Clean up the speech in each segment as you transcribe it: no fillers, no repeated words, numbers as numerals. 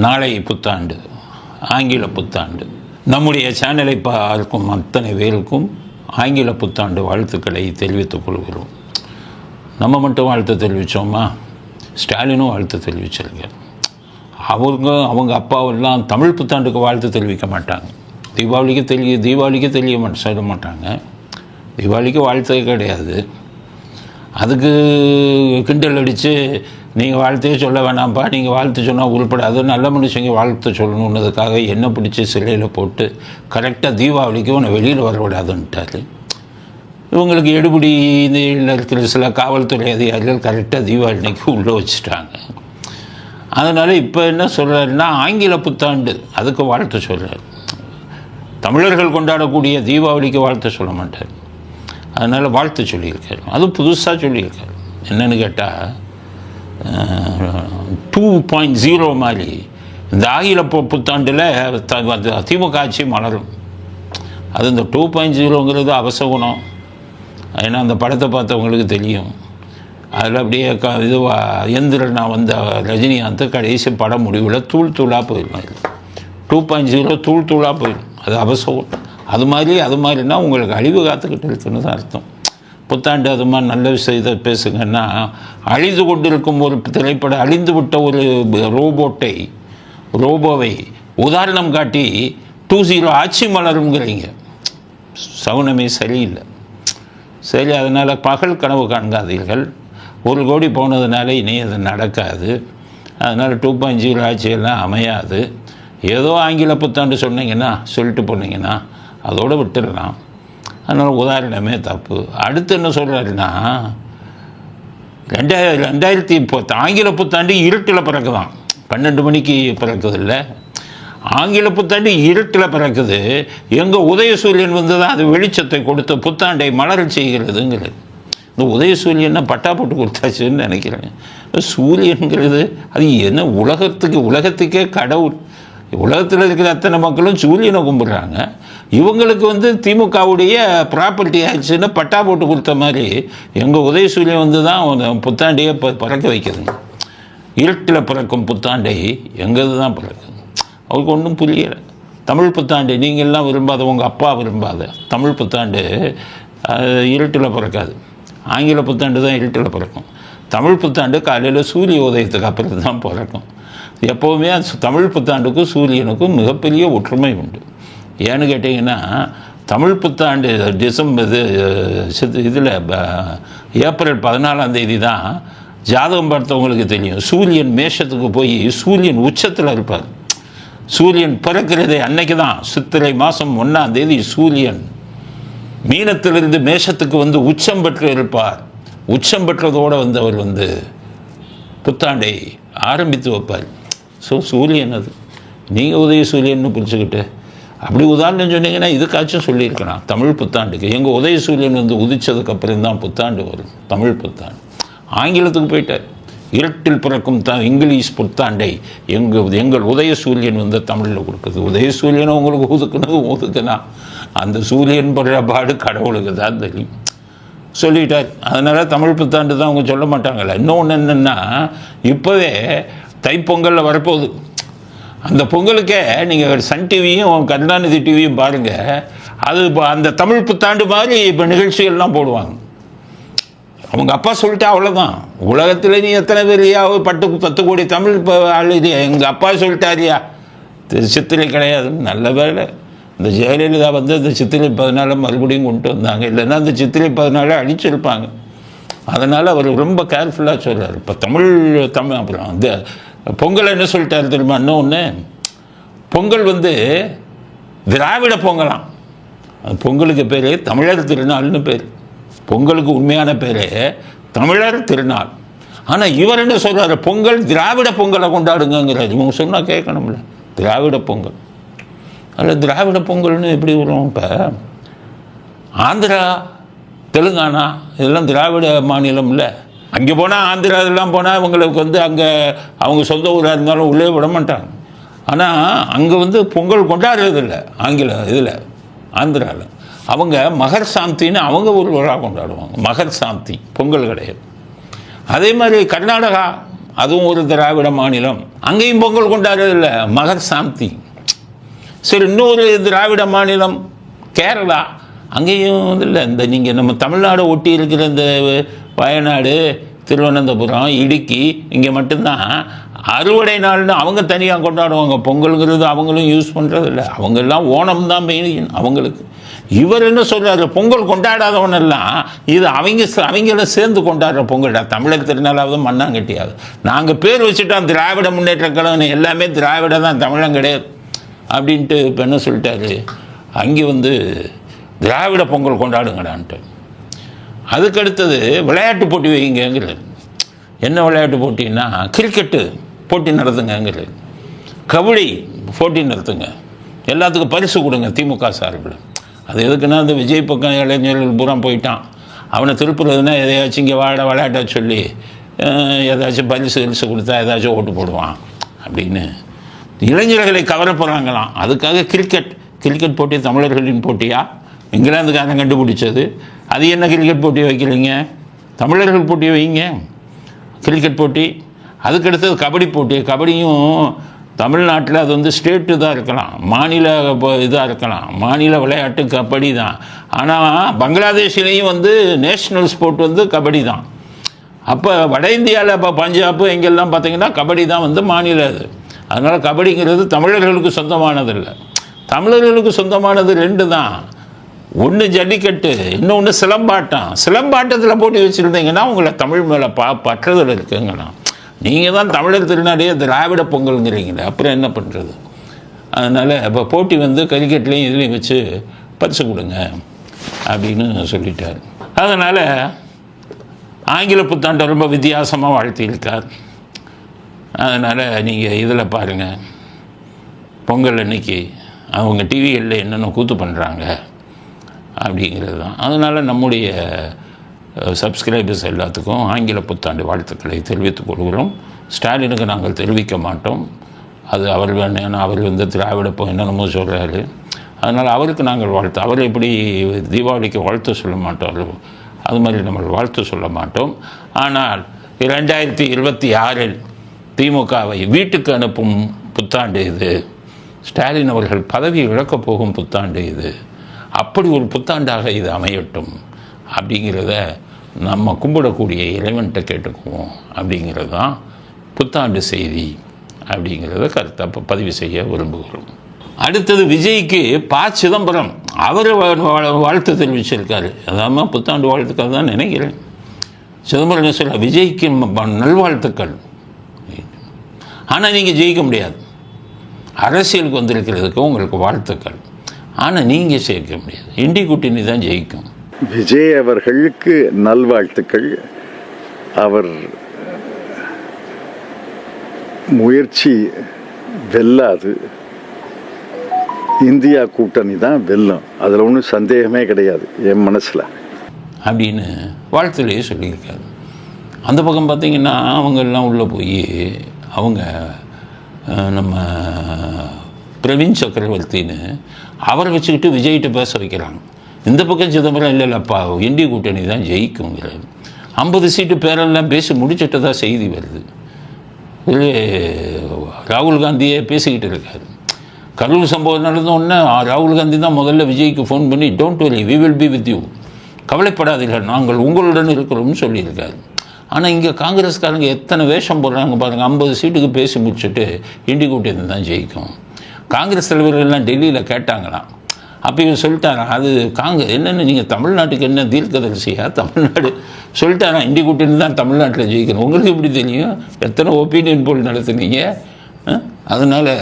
நாளை புத்தாண்டு, ஆங்கில புத்தாண்டு. நம்முடைய சேனலை பார்க்கும் அத்தனை பேருக்கும் ஆங்கில புத்தாண்டு வாழ்த்துக்களை தெரிவித்துக் கொள்கிறோம். நம்ம மட்டும் வாழ்த்து தெரிவித்தோமா? ஸ்டாலினும் வாழ்த்து தெரிவிச்சிருக்கார். அவங்க அப்பாவெல்லாம் தமிழ் புத்தாண்டுக்கு வாழ்த்து தெரிவிக்க மாட்டாங்க. தீபாவளிக்கு சொல்ல மாட்டாங்க. தீபாவளிக்கு வாழ்த்தே கிடையாது. அதுக்கு கிண்டல் அடித்து நீங்கள் வாழ்த்தையே சொல்ல வேணாம்ப்பா, நீங்கள் வாழ்த்து சொன்னால் உருப்படாது, நல்ல மனுஷங்க வாழ்த்து சொல்லணுன்னதுக்காக என்ன பிடிச்சி சிலையில் போட்டு கரெக்டாக தீபாவளிக்கு உன்னை வெளியில் வரவிடாதுன்ட்டார். இவங்களுக்கு எடுபடி இருக்கிற சில காவல்துறை அதிகாரிகள் கரெக்டாக தீபாவளி அன்னைக்கு உள்ளே வச்சுட்டாங்க. அதனால் இப்போ என்ன சொல்கிறாருன்னா, ஆங்கில புத்தாண்டு அதுக்கு வாழ்த்து சொல்கிறார். தமிழர்கள் கொண்டாடக்கூடிய தீபாவளிக்கு வாழ்த்து சொல்ல மாட்டார். அதனால் வாழ்த்து சொல்லியிருக்காரு. அதுவும் புதுசாக சொல்லியிருக்காரு. என்னென்னு கேட்டால் 2.0 மாதிரி இந்த ஆங்கில புத்தாண்டில் திமுக ஆட்சி மலரும். அது இந்த 2.0ங்கிறது அவசகுணம். ஏன்னா அந்த படத்தை பார்த்தவங்களுக்கு தெரியும். அதில் அப்படியே எந்திரனா வந்த ரஜினிகாந்த் கடைசி படம் முடிவில் தூளாக போயிடும். 2.0 தூளாக போயிடும். அது அவசகுணம். அது மாதிரினா உங்களுக்கு அழிவு காத்துக்கிட்டு இருக்குன்னு தான் அர்த்தம். புத்தாண்டு அது மாதிரி நல்ல விஷயத்தை பேசுங்கன்னா, அழிந்து கொண்டிருக்கும் ஒரு திரைப்படம், அழிந்து விட்ட ஒரு ரோபோவை உதாரணம் காட்டி 2.0 ஆட்சி மலருங்கிறீங்க. சகுனமே சரியில்லை. சரி, அதனால் பகல் கனவு காண்காதீர்கள். 1 கோடி போனதுனால இனி அது நடக்காது. அதனால் 2.0 ஆட்சியெல்லாம் அமையாது. ஏதோ ஆங்கில புத்தாண்டு சொல்லிட்டு போனீங்கன்னா அதோடு விட்டுடலாம். அதனால் உதாரணமே தப்பு. அடுத்து என்ன சொல்கிறாருன்னா, 2010 ஆங்கில புத்தாண்டு இருட்டில் பிறக்குதான். 12 மணிக்கு பிறக்குது இல்லை, ஆங்கில புத்தாண்டு இருட்டில் பிறக்குது. எங்கள் உதயசூரியன் வந்து தான் அது வெளிச்சத்தை கொடுத்த புத்தாண்டை மலரச் செய்கிறதுங்கிறது. இந்த உதயசூரியனை பட்டா போட்டு கொடுத்தாச்சுன்னு நினைக்கிறேன். சூரியனுங்கிறது அது என்ன உலகத்துக்கே கடவுள். உலகத்தில் இருக்கிற அத்தனை மக்களும் சூரியனை கும்பிட்றாங்க. இவங்களுக்கு வந்து திமுகவுடைய ப்ராப்பர்ட்டி ஆச்சுன்னு பட்டா போட்டு கொடுத்த மாதிரி எங்கள் உதயசூரியன் வந்து தான் புத்தாண்டையே பறக்க வைக்குதுங்க. இருட்டில் பிறக்கும் புத்தாண்டை எங்கிறது தான் பிறக்குது. அவருக்கு ஒன்றும் புரியலை. தமிழ் புத்தாண்டு நீங்கள்லாம் விரும்பாத, உங்கள் அப்பா விரும்பாத தமிழ் புத்தாண்டு இருட்டில் பிறக்காது. ஆங்கில புத்தாண்டு தான் இருட்டில் பிறக்கும். தமிழ் புத்தாண்டு காலையில் சூரிய உதயத்துக்கு அப்புறம் தான் பிறக்கும். எப்போவுமே தமிழ் புத்தாண்டுக்கும் சூரியனுக்கும் மிகப்பெரிய ஒற்றுமை உண்டு. ஏன்னு கேட்டிங்கன்னா, தமிழ் புத்தாண்டு இதில் ஏப்ரல் 14ஆம் தேதி தான் ஜாதகம் பார்த்தவங்களுக்கு தெரியும். சூரியன் மேஷத்துக்கு போய் சூரியன் உச்சத்தில் இருப்பார். சூரியன் பிறக்கிறதே அன்னைக்கு தான். சித்திரை மாதம் 1ஆம் தேதி சூரியன் மீனத்திலிருந்து மேஷத்துக்கு வந்து உச்சம் பெற்று இருப்பார். உச்சம் பெற்றதோடு வந்து அவர் வந்து புத்தாண்டை ஆரம்பித்து வைப்பார். ஸோ சூரியன் அது. நீங்கள் உதய சூரியன்னு பிடிச்சிக்கிட்டு அப்படி உதாரணம் சொன்னீங்கன்னா இதுக்காச்சும் சொல்லியிருக்கலாம். தமிழ் புத்தாண்டுக்கு எங்கள் உதய சூரியன் வந்து உதித்ததுக்கப்புறம் தான் புத்தாண்டு வரும். தமிழ் புத்தாண்டு ஆங்கிலத்துக்கு போயிட்டார். இருட்டில் பிறக்கும் இங்கிலீஷ் புத்தாண்டை எங்கள் உதய சூரியன் வந்து தமிழில் கொடுக்குது. உதய சூரியனை உங்களுக்கு ஒதுக்குனா அந்த சூரியன் படுற பாடு கடவுளுக்கு தான் தெரியும் சொல்லிட்டார். அதனால் தமிழ் புத்தாண்டு தான் அவங்க சொல்ல மாட்டாங்களே. இன்னொன்று என்னென்னா, இப்போவே தைப்பொங்கலில் வரப்போகுது. அந்த பொங்கலுக்கே நீங்கள் சன் டிவியும் கருணாநிதி டிவியும் பாருங்கள். அது இப்போ அந்த தமிழ் புத்தாண்டு மாதிரி இப்போ நிகழ்ச்சிகள்லாம் போடுவாங்க. அவங்க அப்பா சொல்லிட்டு அவ்வளோதான். உலகத்தில் நீ எத்தனை பேரியா 10 கோடி தமிழ் இப்போ அழுதியா, எங்கள் அப்பா சொல்லிட்டாரியா, சித்திரை கிடையாதுன்னு. நல்ல வேலை இந்த ஜெயலலிதா வந்து இந்த சித்திரை 14 மறுபடியும் கொண்டு வந்தாங்க. இல்லைன்னா அந்த சித்திரை 14 அழிச்சிருப்பாங்க. அதனால் அவர் ரொம்ப கேர்ஃபுல்லாக சொல்கிறார். இப்போ தமிழ் அப்புறம் இந்த பொங்கல் என்ன சொல்லிட்டாரு தெரியுமா? இன்னொன்று, பொங்கல் வந்து திராவிட பொங்கலாம். அந்த பொங்கலுக்கு பேர் தமிழர் திருநாள்னு பேர். பொங்கலுக்கு உண்மையான பேர் தமிழர் திருநாள். ஆனால் இவர் என்ன சொல்கிறார்? பொங்கல் திராவிட பொங்கலை கொண்டாடுங்கிறார். இவங்க சொன்னால் கேட்கணும்ல. திராவிட பொங்கல் அதில் திராவிட பொங்கல்னு எப்படி வரும்? இப்போ ஆந்திரா, தெலுங்கானா இதெல்லாம் திராவிட மாநிலம் இல்லை. அங்கே போனால் ஆந்திரா இதெல்லாம் போனால் இவங்களுக்கு வந்து அங்கே அவங்க சொந்த ஊராக இருந்தாலும் உள்ளே விட மாட்டாங்க. ஆனால் அங்கே வந்து பொங்கல் கொண்டாடுறதில்லை. ஆங்கில இதில் ஆந்திராவில் அவங்க மகர் சாந்தின்னு அவங்க ஒரு விழா கொண்டாடுவாங்க. மகர் சாந்தி பொங்கல் கிடையாது. அதே மாதிரி கர்நாடகா அதுவும் ஒரு திராவிட மாநிலம். அங்கேயும் பொங்கல் கொண்டாடுறதில்ல, மகர் சாந்தி. சரி, இன்னொரு திராவிட மாநிலம் கேரளா, அங்கேயும் இல்லை. இந்த நீங்கள் நம்ம தமிழ்நாடு ஒட்டி இருக்கிற இந்த வயநாடு, திருவனந்தபுரம், இடுக்கி, இங்கே மட்டும்தான் அறுவடை நாள்னு அவங்க தனியாக கொண்டாடுவாங்க. பொங்கலுங்கிறது அவங்களும் யூஸ் பண்ணுறதில்ல. அவங்கெல்லாம் ஓணம் தான் மெயின் அவங்களுக்கு. இவர் என்ன சொல்கிறாரு, பொங்கல் கொண்டாடாதவனெல்லாம் இது அவங்கள சேர்ந்து கொண்டாடுற பொங்கல்டா, தமிழர் திருநாளாவது மண்ணாங்கட்டியாவது. நாங்கள் பேர் வச்சுட்டோம் திராவிட முன்னேற்ற கழகம், எல்லாமே திராவிட தான், தமிழன் கிடையாது அப்படின்ட்டு. இப்போ என்ன சொல்லிட்டாரு, அங்கே வந்து திராவிட பொங்கல் கொண்டாடுங்கடான்ட்டு. அதுக்கடுத்தது விளையாட்டு போட்டி வைங்கிறது. என்ன விளையாட்டு போட்டின்னா, கிரிக்கெட்டு போட்டி நடத்துங்கிறது, கபடி போட்டி நடத்துங்க, எல்லாத்துக்கும் பரிசு கொடுங்க திமுக சார்பில். அது எதுக்குன்னா, அந்த விஜய் பக்கம் இளைஞர்கள் பூரா போயிட்டான், அவனை திருப்புறதுன்னா எதையாச்சும் இங்கே விளையாட்ட சொல்லி ஏதாச்சும் பரிசு கொடுத்தா ஏதாச்சும் ஓட்டு போடுவான் அப்படின்னு இளைஞர்களை கவர போகிறாங்களாம். அதுக்காக கிரிக்கெட் போட்டி தமிழர்களின் போட்டியா? இங்கிலாந்துக்காரன் கண்டுபிடிச்சது. அது என்ன கிரிக்கெட் போட்டி வைக்கிறீங்க? தமிழர்கள் போட்டி வைங்க, கிரிக்கெட் போட்டி. அதுக்கடுத்தது கபடி போட்டி. கபடியும் தமிழ்நாட்டில் அது வந்து ஸ்டேட்டு தான் இருக்கலாம், மாநில இதாக இருக்கலாம், மாநில விளையாட்டு கபடி தான். ஆனால் பங்களாதேஷ்லேயும் வந்து நேஷ்னல் ஸ்போர்ட் வந்து கபடி தான். அப்போ வட இந்தியாவில் இப்போ பஞ்சாப் எங்கெல்லாம் பார்த்தீங்கன்னா கபடி தான் வந்து மாநில இது. அதனால் கபடிங்கிறது தமிழர்களுக்கு சொந்தமானதில்லை. தமிழர்களுக்கு சொந்தமானது ரெண்டு தான், ஒன்று ஜல்லிக்கட்டு, இன்னொன்று சிலம்பாட்டம். சிலம்பாட்டத்தில் போட்டி வச்சுருந்தீங்கன்னா உங்களை தமிழ் மேலே பற்றுதல் இருக்குங்கண்ணா. நீங்கள் தான் தமிழர் திருநாடே திராவிட பொங்கல்ங்கிறீங்களே, அப்புறம் என்ன பண்ணுறது? அதனால் இப்போ போட்டி வந்து கிரிக்கெட்லேயும் இதுலேயும் வச்சு பரிசு கொடுங்க அப்படின்னு சொல்லிட்டார். அதனால் ஆங்கில புத்தாண்டை ரொம்ப வித்தியாசமாக வாழ்த்தியிருக்கார். அதனால் நீங்கள் இதில் பாருங்கள், பொங்கல் அன்னைக்கு அவங்க டிவிகளில் என்னென்ன கூத்து பண்ணுறாங்க அப்படிங்கிறது தான். அதனால் நம்முடைய சப்ஸ்கிரைபர்ஸ் எல்லாத்துக்கும் ஆங்கில புத்தாண்டு வாழ்த்துக்களை தெரிவித்துக் கொள்கிறோம். ஸ்டாலினுக்கு நாங்கள் தெரிவிக்க மாட்டோம், அது அவர் வேணும், ஏன்னா அவர் வந்து திராவிட என்னென்னமோ சொல்கிறாரு. அதனால் அவருக்கு நாங்கள் வாழ்த்து, அவர் எப்படி தீபாவளிக்கு வாழ்த்து சொல்ல மாட்டோம், அது மாதிரி நம்ம வாழ்த்து சொல்ல மாட்டோம். ஆனால் 2026 திமுகவை வீட்டுக்கு அனுப்பும் புத்தாண்டு இது. ஸ்டாலின் அவர்கள் பதவி இழக்கப் போகும் புத்தாண்டு இது. அப்படி ஒரு புத்தாண்டாக இது அமையட்டும் அப்படிங்கிறத நம்ம கும்பிடக்கூடிய இறைவன்கிட்ட கேட்டுக்குவோம் அப்படிங்கிறது தான் புத்தாண்டு செய்தி அப்படிங்கிறத கருத்தை பதிவு செய்ய விரும்புகிறோம். அடுத்தது விஜய்க்கு சிதம்பரம் அவர் வாழ்த்து தெரிவிச்சிருக்காரு. அதாம புத்தாண்டு வாழ்த்துக்கள் தான் நினைக்கிறேன். சிதம்பரம் என்ன சொல்ல, விஜய்க்கு நல்வாழ்த்துக்கள், ஆனால் நீங்கள் ஜெயிக்க முடியாது, அரசியலுக்கு வந்திருக்கிறதுக்கு உங்களுக்கு வாழ்த்துக்கள், ஆனால் நீங்கள் ஜெயிக்க முடியாது, இண்டி கூட்டணி தான் ஜெயிக்கும். விஜய் அவர்களுக்கு நல்வாழ்த்துக்கள். அவர் முயற்சி வெல்லாது, இந்தியா கூட்டணி தான் வெல்லும், அதில் ஒன்றும் சந்தேகமே கிடையாது என் மனசில் அப்படின்னு வாழ்த்துலேயே சொல்லியிருக்காரு. அந்த பக்கம் பார்த்திங்கன்னா அவங்கெல்லாம் உள்ளே போய் அவங்க நம்ம பிரவீன் சக்கரவர்த்தின்னு அவரை வச்சுக்கிட்டு விஜய்கிட்ட பேச வைக்கிறாங்க. இந்த பக்கம் சிதம்பரம் இல்லைல்லப்பா இந்திய கூட்டணி தான் ஜெயிக்குங்கிறாரு. 50 சீட்டு பேரெல்லாம் பேசி முடிச்சிட்டதா செய்தி வருது. ராகுல் காந்தியே பேசிக்கிட்டு இருக்காரு. கரூர் சம்பவம் நடந்தோடனே ராகுல் காந்தி தான் முதல்ல விஜய்க்கு ஃபோன் பண்ணி don't worry we will be with you, கவலைப்படாதீர்கள் நாங்கள் உங்களுடன் இருக்கிறோம்னு சொல்லியிருக்காரு. ஆனால் இங்கே காங்கிரஸ்காரங்க எத்தனை வேஷம் போடுறாங்க பாருங்கள். 50 சீட்டுக்கு பேசி முடிச்சுட்டு இண்டி கூட்டணி தான் ஜெயிக்கும். காங்கிரஸ் தலைவர்கள்லாம் டெல்லியில் கேட்டாங்களாம். அப்போ இவர் சொல்லிட்டாரான், அது என்னென்னு நீங்கள் தமிழ்நாட்டுக்கு என்ன தீர்க்கதரிசியா, தமிழ்நாடு சொல்லிட்டாரான் இண்டி கூட்டணி தான் தமிழ்நாட்டில் ஜெயிக்கணும். உங்களுக்கு எப்படி தெரியும்? எத்தனை ஒப்பீனியன் போல் நடத்துனீங்க? அதனால்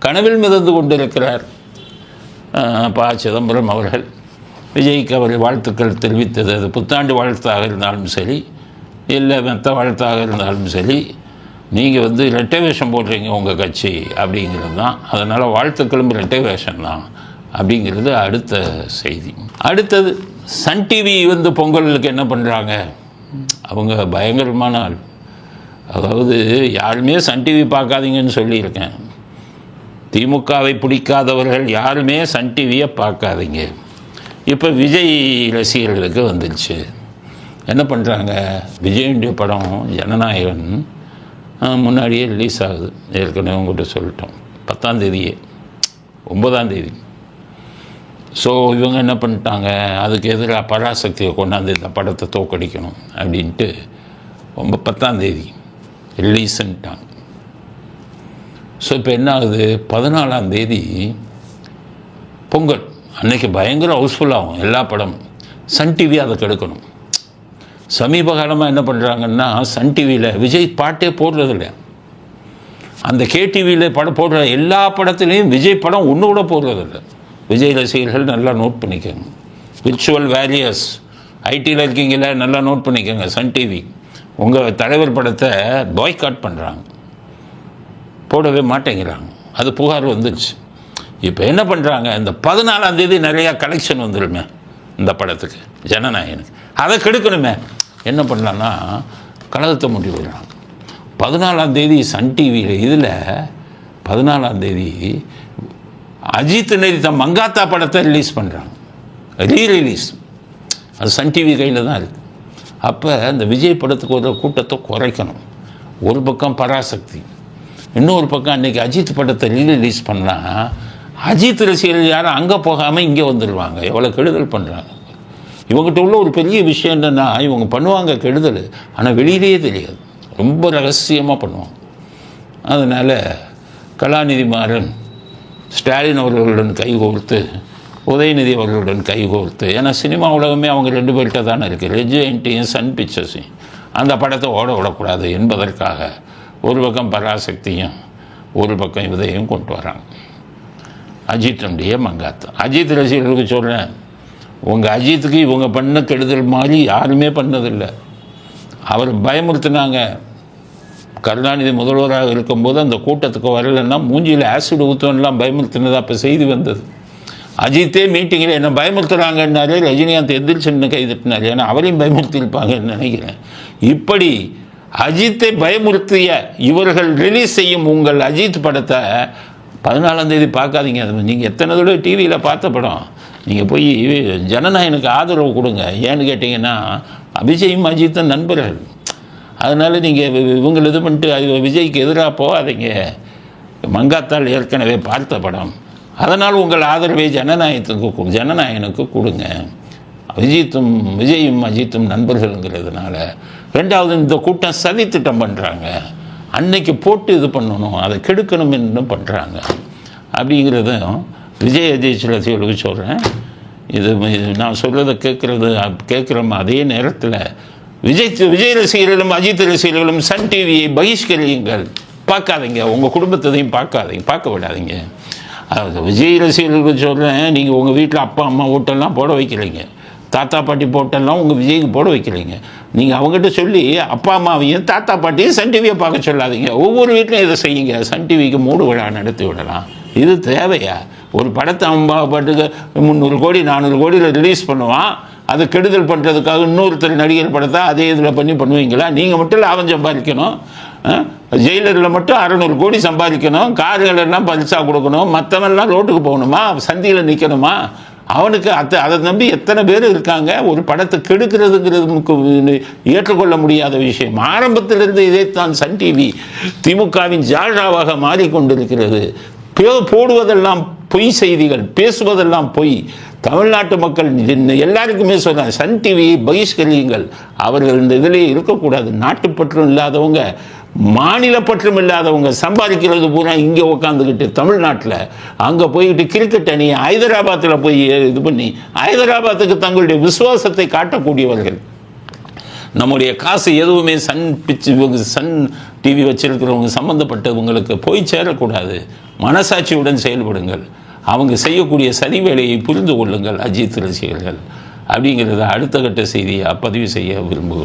கனவில் மிதந்து கொண்டிருக்கிறார் சிதம்பரம் அவர்கள். விஜய்க்கு அவர் வாழ்த்துக்கள் தெரிவித்தது, அது புத்தாண்டு வாழ்த்தாக இருந்தாலும் சரி, இல்லை மற்ற வாழ்த்தாக இருந்தாலும் சரி, நீங்கள் வந்து ரெட்டை வேஷம் போடுறீங்க உங்கள் கட்சி அப்படிங்கிறது தான். அதனால் வாழ்த்துக்களும் ரெட்டை வேஷம் தான் அப்படிங்கிறது அடுத்த செய்தி. அடுத்தது சன் டிவி வந்து பொங்கலுக்கு என்ன பண்ணுறாங்க, அவங்க பயங்கரமான ஆள். அதாவது யாருமே சன் டிவி பார்க்காதீங்கன்னு சொல்லியிருக்கேன். திமுகவை பிடிக்காதவர்கள் யாருமே சன் டிவியை பார்க்காதீங்க. இப்போ விஜய் ரசிகர்களுக்கு வந்துடுச்சு. என்ன பண்ணுறாங்க, விஜயுடைய படம் ஜனநாயகன் முன்னாடியே ரிலீஸ் ஆகுது. ஏற்கனவே உங்கள்கிட்ட சொல்லிட்டோம் 10ஆம் தேதியே, 9ஆம் தேதி. ஸோ இவங்க என்ன பண்ணிட்டாங்க, அதுக்கு எதிராக பராசக்தியை கொண்டாந்து இந்த படத்தை தோக்கடிக்கணும் அப்படின்ட்டு 10ஆம் தேதி ரிலீஸ்ன்ட்டாங்க. ஸோ இப்போ என்ன ஆகுது, 14ஆம் தேதி பொங்கல் அன்னைக்கு பயங்கர ஹவுஸ்ஃபுல் ஆகும் எல்லா படமும். சன் டிவி அதை கெடுக்கணும். சமீப காலமாக என்ன பண்ணுறாங்கன்னா, சன் டிவியில் விஜய் பாட்டே போடுறதில்ல. அந்த கேடிவியில் படம் போடுற எல்லா படத்துலேயும் விஜய் படம் ஒன்று கூட போடுறதில்ல. விஜய் ரசிகர்கள் நல்லா நோட் பண்ணிக்கோங்க. விர்ச்சுவல் வேரியர்ஸ் ஐடியில் இருக்கீங்கள, நல்லா நோட் பண்ணிக்கோங்க. சன் டிவி உங்கள் தலைவர் படத்தை பாய்காட் பண்ணுறாங்க, போடவே மாட்டேங்கிறாங்க. அது புகார் வந்துடுச்சு. இப்போ என்ன பண்ணுறாங்க, இந்த 14ஆம் தேதி நிறையா கலெக்ஷன் வந்துடுமே இந்த படத்துக்கு, ஜனநாயகனுக்கு, அதை கெடுக்கணுமே. என்ன பண்ணலான்னா கழகத்தை முடி விடுறாங்க. 14ஆம் தேதி சன் டிவியில் இதில் 14ஆம் தேதி அஜித் நடித்த மங்காத்தா படத்தை ரிலீஸ் பண்ணுறாங்க, ரீரிலீஸ். அது சன் டிவி கையில் தான் இருக்குது. அப்போ இந்த விஜய் படத்துக்கு ஒரு கூட்டத்தை குறைக்கணும். ஒரு பக்கம் பராசக்தி, இன்னொரு பக்கம் அன்றைக்கி அஜித் படத்தை ரீரிலீஸ் பண்ணால் அஜித் ரசிகர்கள் யாரும் அங்கே போகாமல் இங்கே வந்துடுவாங்க. எவ்வளோ கெடுதல் பண்ணுறாங்க. இவங்ககிட்ட உள்ள ஒரு பெரிய விஷயம் என்னென்னா, இவங்க பண்ணுவாங்க கெடுதல், ஆனால் வெளியிலேயே தெரியாது, ரொம்ப ரகசியமாக பண்ணுவாங்க. அதனால் கலாநிதி மாறன் ஸ்டாலின் அவர்களுடன் கைகோர்த்து, உதயநிதி அவர்களுடன் கைகோர்த்து, ஏன்னா சினிமா உலகமே அவங்க 2 பேர்கிட்ட தானே இருக்குது, ரெஜ் என்டியும் சன் பிக்சர்ஸையும், அந்த படத்தை ஓட விடக்கூடாது என்பதற்காக ஒரு பக்கம் பராசக்தியும் ஒரு பக்கம் இதையும் கொண்டு வராங்க. அஜித்துடைய மங்காத்தா. அஜித் ரசிகர்களுக்கு சொல்கிறேன், உங்கள் அஜித்துக்கு இவங்க பண்ண கெடுதல் மாதிரி யாருமே பண்ணதில்லை. அவர் பயமுறுத்தினாங்க. கருணாநிதி முதல்வராக இருக்கும்போது அந்த கூட்டத்துக்கு வரலைன்னா மூஞ்சியில் ஆசிட் ஊற்றுவன்லாம் பயமுறுத்தினது அப்போ செய்தி வந்தது. அஜித்தே மீட்டிங்கில் என்ன பயமுறுத்துகிறாங்கன்னாலே ரஜினிகாந்த் எந்திரிச்சுன்னு கைதிட்டினார். ஏன்னா அவரையும் பயமுறுத்தியிருப்பாங்கன்னு நினைக்கிறேன். இப்படி அஜித்தை பயமுறுத்திய இவர்கள் ரிலீஸ் செய்யும் உங்கள் அஜித் படத்தை 14ஆம் தேதி பார்க்காதீங்க. அது நீங்கள் எத்தனை தடவை டிவியில் பார்த்த படம். நீங்கள் போய் ஜனநாயகனுக்கு ஆதரவு கொடுங்க. ஏன்னு கேட்டிங்கன்னா விஜயும் அஜித்தும் நண்பர்கள். அதனால் நீங்கள் இவங்களை இது பண்ணிட்டு விஜய்க்கு எதிராக போகாதீங்க. மங்காத்தால் ஏற்கனவே பார்த்த படம். அதனால் உங்கள் ஆதரவை ஜனநாயகனுக்கு கொடுங்க. விஜயும் அஜித்தும் நண்பர்கள்ங்கிறதுனால. ரெண்டாவது, இந்த கூட்டம் சதி திட்டம் பண்ணுறாங்க. அன்னைக்கு போட்டு இது பண்ணணும், அதை கெடுக்கணும் என்று பண்ணுறாங்க. அப்படிங்கிறதும் விஜய் ரசிகர்களுக்கு சொல்கிறேன். இது நான் சொல்கிறத கேட்குற அதே நேரத்தில் விஜய் ரசிகர்களும் அஜித் ரசிகர்களும் சன் டிவியை பகிஷ்கரியுங்கள். பார்க்காதீங்க, உங்கள் குடும்பத்தையும் பார்க்க விடாதீங்க. விஜய் ரசிகர்களுக்கு சொல்கிறேன், நீங்கள் உங்கள் வீட்டில் அப்பா அம்மா ஓட்டெல்லாம் போட வைக்கிறீங்க, தாத்தா பாட்டி போட்டெல்லாம் உங்கள் விஜய்க்கு போட வைக்கிறீங்க. நீங்கள் அவங்ககிட்ட சொல்லி அப்பா அம்மாவையும் தாத்தா பாட்டியும் சன் டிவியை பார்க்க சொல்லாதீங்க. ஒவ்வொரு வீட்டிலையும் இதை செய்யுங்க. சன் டிவிக்கு மூடு விழா நடத்தி விடலாம். இது தேவையா? ஒரு படத்தை அம்பா பாட்டுக்கு 300 கோடி 400 கோடியில் ரிலீஸ் பண்ணுவான். அது கெடுதல் பண்ணுறதுக்காக இன்னொருத்தர் நடிகர் படத்தை அதே இதில் பண்ணுவீங்களா? நீங்கள் மட்டும் லாபம் சம்பாதிக்கணும். ஜெயிலரில் மட்டும் 600 கோடி சம்பாதிக்கணும். கார்களெல்லாம் பரிசாக கொடுக்கணும். மற்றவெல்லாம் ரோட்டுக்கு போகணுமா? சந்தியில் நிற்கணுமா? அவனுக்கு அதை நம்பி எத்தனை பேர் இருக்காங்க. ஒரு படத்தை கெடுக்கிறதுங்கிறது ஏற்றுக்கொள்ள முடியாத விஷயம். ஆரம்பத்திலிருந்து இதைத்தான் சன் டிவி திமுகவின் ஜால்ராவாக மாறிக்கொண்டிருக்கிறது. போடுவதெல்லாம் பொய் செய்திகள், பேசுவதெல்லாம் பொய். தமிழ்நாட்டு மக்கள் எல்லாருக்குமே சொல்கிறாங்க, சன் டிவியை பகிஷ்கரியுங்கள். அவர்கள் இந்த இதிலே இருக்கக்கூடாது. நாட்டுப்பற்றும் இல்லாதவங்க, மாநில பற்றும் இல்லாதவங்க சம்பாதிக்கிறது பூரா இங்கே உட்காந்துக்கிட்டு தமிழ்நாட்டில், அங்கே போய்கிட்டு கிரிக்கெட் அணி ஹைதராபாத்தில் போய் இது பண்ணி ஹைதராபாத்துக்கு தங்களுடைய விசுவாசத்தை காட்டக்கூடியவர்கள். நம்முடைய காசு எதுவுமே சன் டிவி வச்சிருக்கிறவங்க சம்மந்தப்பட்டவங்களுக்கு போய் சேரக்கூடாது. மனசாட்சியுடன் செயல்படுங்கள். அவங்க செய்யக்கூடிய சதி வேலையை புரிந்து கொள்ளுங்கள் அஜித் ரசிகர்கள். அப்படிங்கிறத அடுத்த கட்ட செய்தியாக பதிவு செய்ய விரும்புகிறேன்.